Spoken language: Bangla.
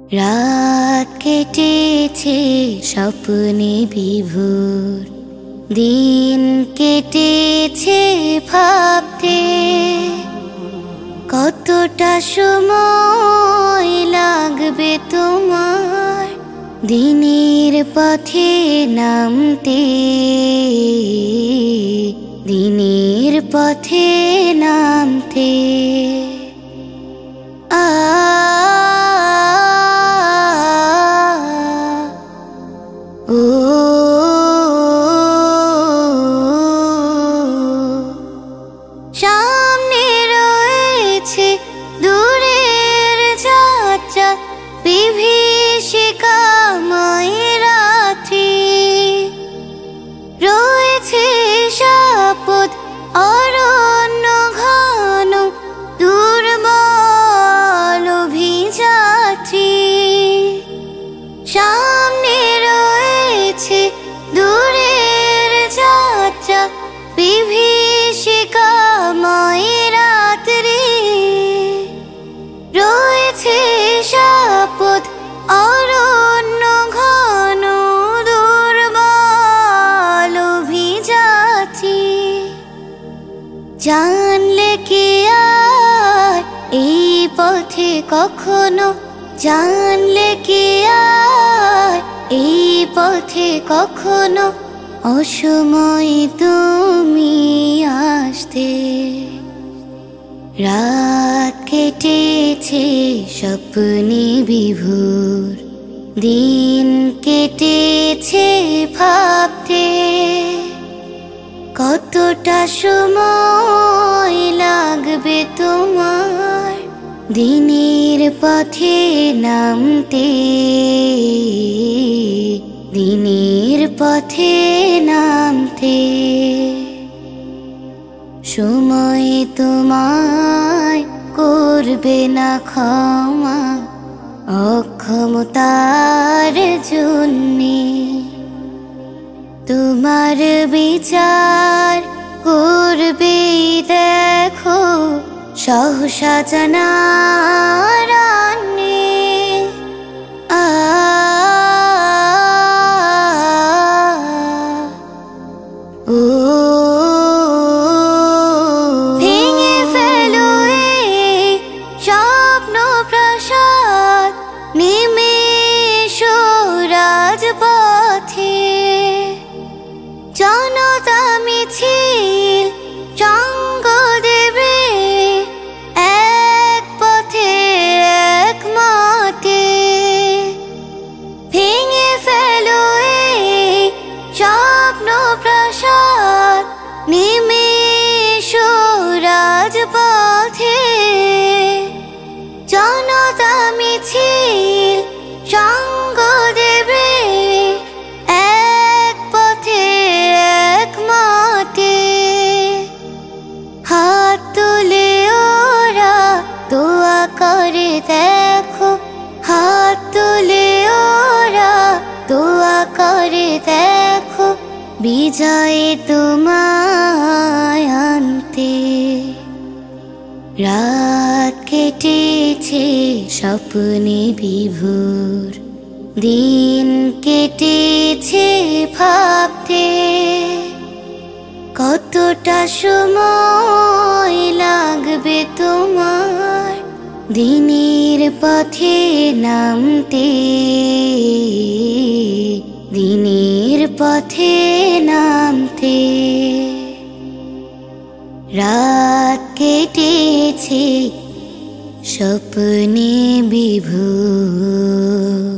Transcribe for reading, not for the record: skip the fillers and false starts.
রাত কেটেছে স্বপ্নে বিভোর, দিন কেটেছে ভাবতে কতটা সময় লাগবে তোমার দিনের পথে নামতে, দিনের পথে নামতে। সামনে রয়েছে দূরের যাত্রা, বিভীষিকাময় রাত্রি, রয়েছে শপথ অরণ্য ঘন, দুর্বল অভিযাত্রী। সামনে রয়েছে দূরের যাত্রা, বিভীষিকাময় রাত্রি, রয়েছে শপথ অরণ্য ঘন, দুর্বল অভিযাত্রী। জানলে কি আর এই পথে কখনো, জানলে কি আর এই পথে কখনো অসময় তুমি আসতে। রাত কেটেছে স্বপ্নে বিভোর, দিন কেটেছে ভাবতে কতটা সময় লাগবে তোমার দিনের পথে নামতে, দিনের পথে নামতে। সময় তোমায় করবে না ক্ষমা অক্ষমতার জন্যে, তোমার বিচার করবে দেখো সহসা জানার আনে। ভেঙে ফেলো এই স্বপ্ন প্রাসাদ, নেমে এসো রাজপথে। জনতা মিছিল সঙ্গ দেবে এক পথে এক মতে। ভেঙে ফেলো এই স্বপ্ন প্রাসাদ, নেমে এসো রাজপথে। জনতা মিছিল সঙ্গ দেবে এক পথে এক মতে। হাত তুলে ওরা দোয়া করে দেখো, হাত তুলে ওরা দোয়া করে দেখো বিজয় তোমায় আনতে। রাত কেটেছে স্বপ্নে বিভোর, দিন কেটেছে ভাবতে কতটা সময় লাগবে তোমার দিনের পথে নামতে, দিনের পথে নামতে। রাত কেটেছে স্বপ্নে বিভোর।